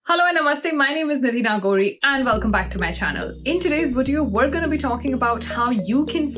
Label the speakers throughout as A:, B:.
A: Hello and namaste, my name is Nidhi Nagori and welcome back to my channel. In today's video, we're going to be talking about how you can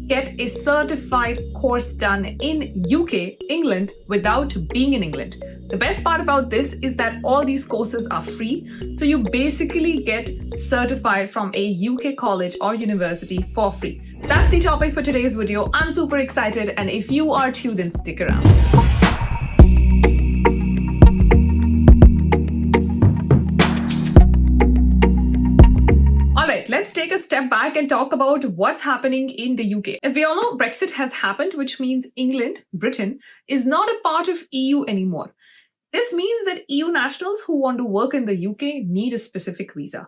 A: get a certified course done in UK, England, without being in England. The best part about this is that all these courses are free, so you basically get certified from a UK college or university for free. That's the topic for today's video. I'm super excited, and if you are too, then stick around. Let's take a step back and talk about what's happening in the UK. As we all know, Brexit has happened, which means England, Britain, is not a part of EU anymore. This means that EU nationals who want to work in the UK need a specific visa.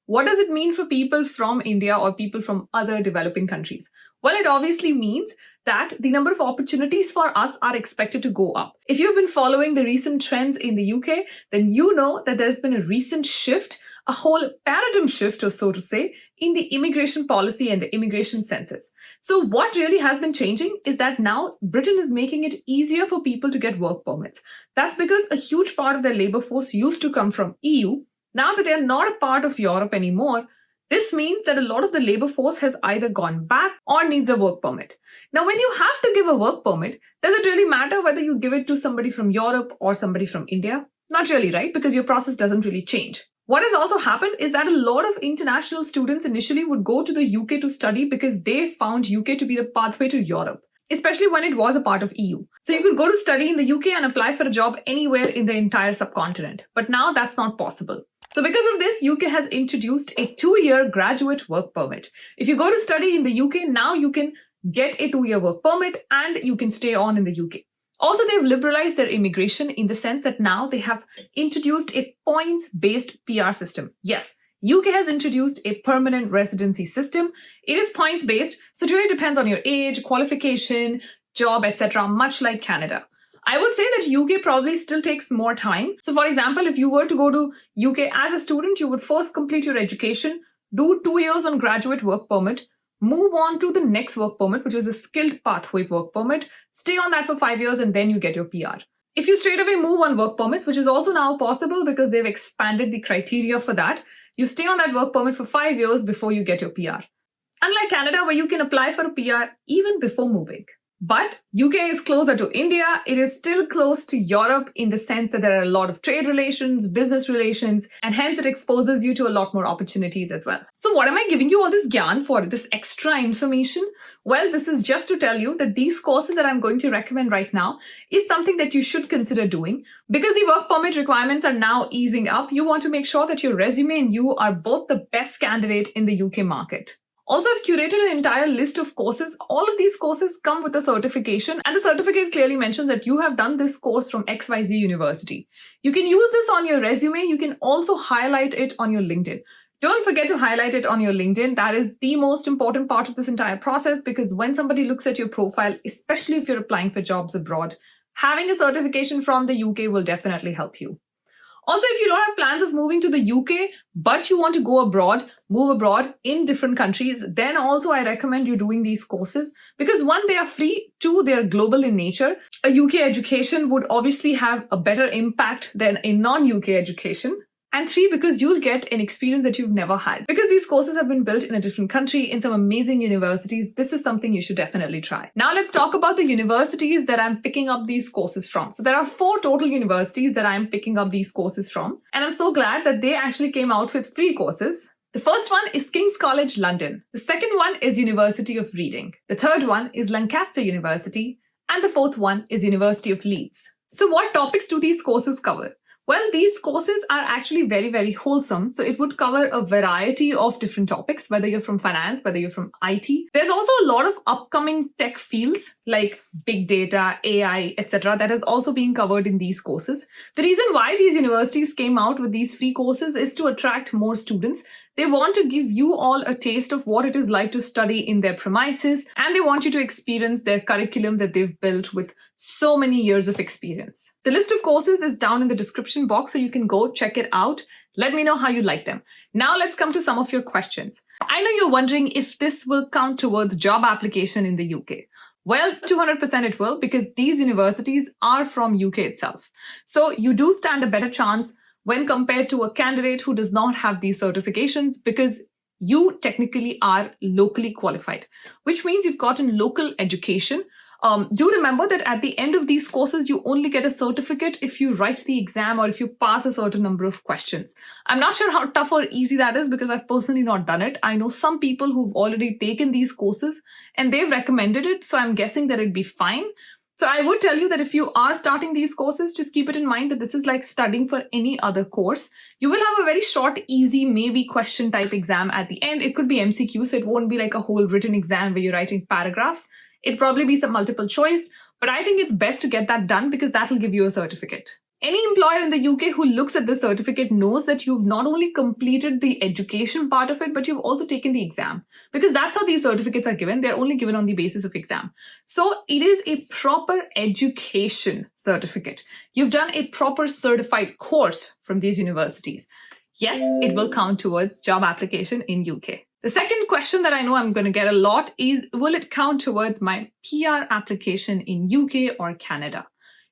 A: What does it mean for people from India or people from other developing countries? Well, it obviously means that the number of opportunities for us are expected to go up. If you've been following the recent trends in the UK, then you know that there's been a recent shift, a whole paradigm shift, or so to say, in the immigration policy and the immigration census. So what really has been changing is that now Britain is making it easier for people to get work permits. That's because a huge part of their labor force used to come from EU. Now that they're not a part of Europe anymore, this means that a lot of the labor force has either gone back or needs a work permit. Now, when you have to give a work permit, does it really matter whether you give it to somebody from Europe or somebody from India? Not really, right? Because your process doesn't really change. What has also happened is that a lot of international students initially would go to the UK to study because they found UK to be the pathway to Europe, especially when it was a part of EU. So you could go to study in the UK and apply for a job anywhere in the entire subcontinent. But now that's not possible. So because of this, UK has introduced a 2-year graduate work permit. If you go to study in the UK, now you can get a 2-year work permit and you can stay on in the UK. Also, they've liberalized their immigration in the sense that now they have introduced a points-based PR system. Yes, UK has introduced a permanent residency system. It is points-based, so it really depends on your age, qualification, job, etc., much like Canada. I would say that UK probably still takes more time. So for example, if you were to go to UK as a student, you would first complete your education, do 2 years on graduate work permit, move on to the next work permit, which is a skilled pathway work permit, stay on that for 5 years, and then you get your PR. If you straight away move on work permits, which is also now possible because they've expanded the criteria for that, you stay on that work permit for 5 years before you get your PR. Unlike Canada, where you can apply for a PR even before moving. But UK is closer to India. It is still close to Europe in the sense that there are a lot of trade relations, business relations, and hence it exposes you to a lot more opportunities as well. So what am I giving you all this gyan for, this extra information? Well, this is just to tell you that these courses that I'm going to recommend right now is something that you should consider doing. Because the work permit requirements are now easing up, you want to make sure that your resume and you are both the best candidate in the UK market. Also, I've curated an entire list of courses. All of these courses come with a certification, and the certificate clearly mentions that you have done this course from XYZ University. You can use this on your resume. You can also highlight it on your LinkedIn. Don't forget to highlight it on your LinkedIn. That is the most important part of this entire process, because when somebody looks at your profile, especially if you're applying for jobs abroad, having a certification from the UK will definitely help you. Also, if you don't have plans of moving to the UK, but you want to go abroad, move abroad in different countries, then also I recommend you doing these courses because 1, they are free, 2, they are global in nature. A UK education would obviously have a better impact than a non-UK education. And 3, because you'll get an experience that you've never had. Because these courses have been built in a different country, in some amazing universities, this is something you should definitely try. Now let's talk about the universities that I'm picking up these courses from. So there are 4 total universities that I'm picking up these courses from. And I'm so glad that they actually came out with free courses. The first one is King's College London. The second one is University of Reading. The third one is Lancaster University. And the fourth one is University of Leeds. So what topics do these courses cover? Well, these courses are actually very, very wholesome. So it would cover a variety of different topics, whether you're from finance, whether you're from IT. There's also a lot of upcoming tech fields like big data, AI, etc. that is also being covered in these courses. The reason why these universities came out with these free courses is to attract more students. They want to give you all a taste of what it is like to study in their premises, and they want you to experience their curriculum that they've built with so many years of experience. The list of courses is down in the description box, so you can go check it out. Let me know how you like them. Now let's come to some of your questions. I know you're wondering if this will count towards job application in the UK. Well, 200% it will, because these universities are from UK itself. So you do stand a better chance when compared to a candidate who does not have these certifications, because you technically are locally qualified, which means you've gotten local education. Do remember that at the end of these courses, you only get a certificate if you write the exam or if you pass a certain number of questions. I'm not sure how tough or easy that is because I've personally not done it. I know some people who've already taken these courses and they've recommended it, so I'm guessing that it'd be fine. So I would tell you that if you are starting these courses, just keep it in mind that this is like studying for any other course. You will have a very short, easy, maybe question type exam at the end. It could be MCQ, so it won't be like a whole written exam where you're writing paragraphs. It'd probably be some multiple choice, but I think it's best to get that done because that'll give you a certificate. Any employer in the UK who looks at this certificate knows that you've not only completed the education part of it, but you've also taken the exam, because that's how these certificates are given. They're only given on the basis of exam. So it is a proper education certificate. You've done a proper certified course from these universities. Yes, it will count towards job application in UK. The second question that I know I'm going to get a lot is, will it count towards my PR application in UK or Canada?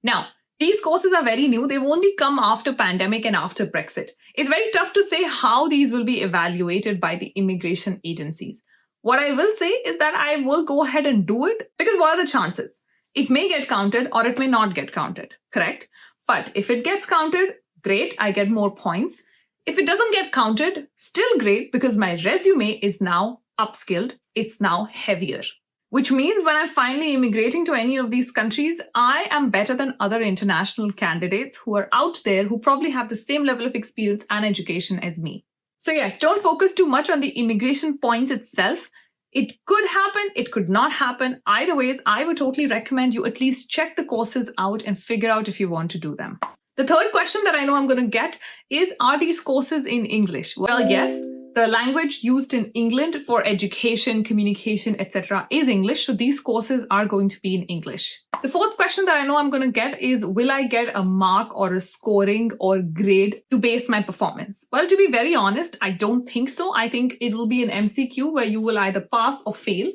A: Now, these courses are very new. They've only come after pandemic and after Brexit. It's very tough to say how these will be evaluated by the immigration agencies. What I will say is that I will go ahead and do it because what are the chances? It may get counted or it may not get counted, correct? But if it gets counted, great, I get more points. If it doesn't get counted, still great because my resume is now upskilled. It's now heavier. Which means when I'm finally immigrating to any of these countries, I am better than other international candidates who are out there who probably have the same level of experience and education as me. So yes, don't focus too much on the immigration points itself. It could happen, it could not happen. Either ways, I would totally recommend you at least check the courses out and figure out if you want to do them. The third question that I know I'm going to get is, are these courses in English? Well, yes. The language used in England for education, communication, etc. is English, so these courses are going to be in English. The fourth question that I know I'm going to get is, will I get a mark or a scoring or grade to base my performance? Well, to be very honest, I don't think so. I think it will be an MCQ where you will either pass or fail,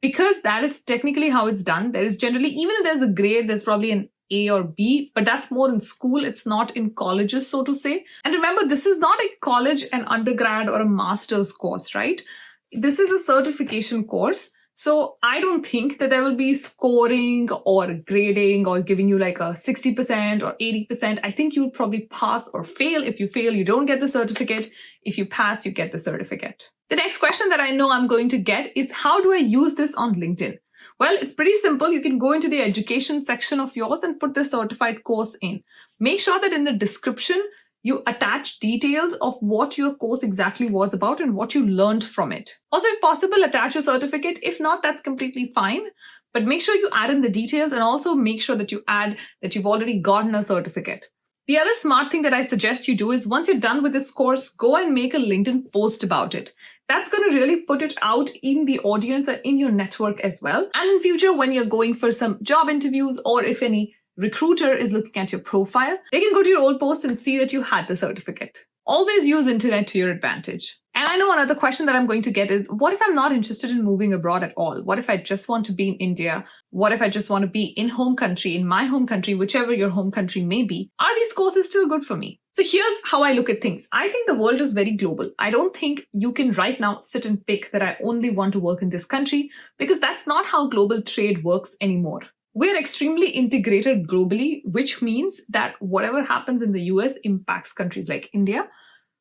A: because that is technically how it's done. There is generally, even if there's a grade, there's probably an A or B, but that's more in school. It's not in colleges, so to say. And remember, this is not a college, an undergrad, or a master's course, right? This is a certification course. So I don't think that there will be scoring or grading or giving you like a 60% or 80%. I think you'll probably pass or fail. If you fail, you don't get the certificate. If you pass, you get the certificate. The next question that I know I'm going to get is, how do I use this on LinkedIn? Well, it's pretty simple. You can go into the education section of yours and put the certified course in. Make sure that in the description, you attach details of what your course exactly was about and what you learned from it. Also, if possible, attach a certificate. If not, that's completely fine. But make sure you add in the details and also make sure that you add that you've already gotten a certificate. The other smart thing that I suggest you do is, once you're done with this course, go and make a LinkedIn post about it. That's going to really put it out in the audience and in your network as well. And in future, when you're going for some job interviews, or if any recruiter is looking at your profile, they can go to your old post and see that you had the certificate. Always use internet to your advantage. And I know another question that I'm going to get is, what if I'm not interested in moving abroad at all? What if I just want to be in India? What if I just want to be in home country, in my home country, whichever your home country may be? Are these courses still good for me? So here's how I look at things. I think the world is very global. I don't think you can right now sit and pick that I only want to work in this country, because that's not how global trade works anymore. We're extremely integrated globally, which means that whatever happens in the US impacts countries like India.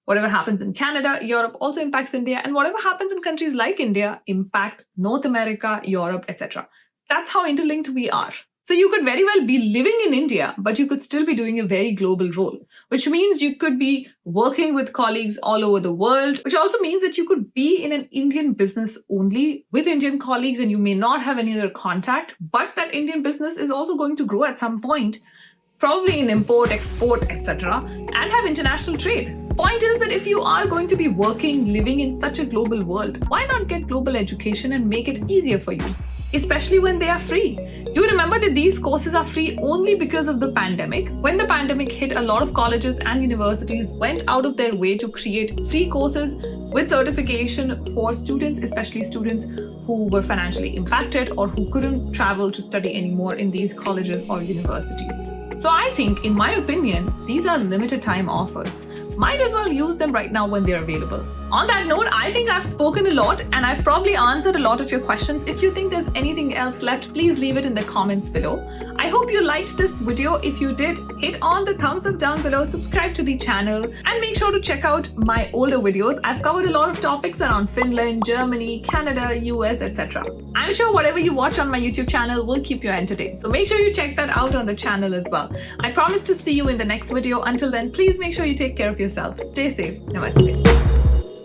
A: Whatever happens in Canada, Europe also impacts India. And whatever happens in countries like India impact North America, Europe, etc. That's how interlinked we are. So you could very well be living in India, but you could still be doing a very global role, which means you could be working with colleagues all over the world, which also means that you could be in an Indian business only with Indian colleagues and you may not have any other contact, but that Indian business is also going to grow at some point, probably in import, export, etc., and have international trade. Point is that if you are going to be working, living in such a global world, why not get global education and make it easier for you, especially when they are free? Do remember that these courses are free only because of the pandemic. When the pandemic hit, a lot of colleges and universities went out of their way to create free courses with certification for students, especially students who were financially impacted or who couldn't travel to study anymore in these colleges or universities. So I think, in my opinion, these are limited time offers. Might as well use them right now when they're available. On that note, I think I've spoken a lot and I've probably answered a lot of your questions. If you think there's anything else left, please leave it in the comments below. I hope you liked this video. If you did, hit on the thumbs up down below, subscribe to the channel, and make sure to check out my older videos. I've covered a lot of topics around Finland, Germany, Canada, US, etc. I'm sure whatever you watch on my YouTube channel will keep you entertained. So make sure you check that out on the channel as well. I promise to see you in the next video. Until then, please make sure you take care of yourself. Stay safe. Namaste.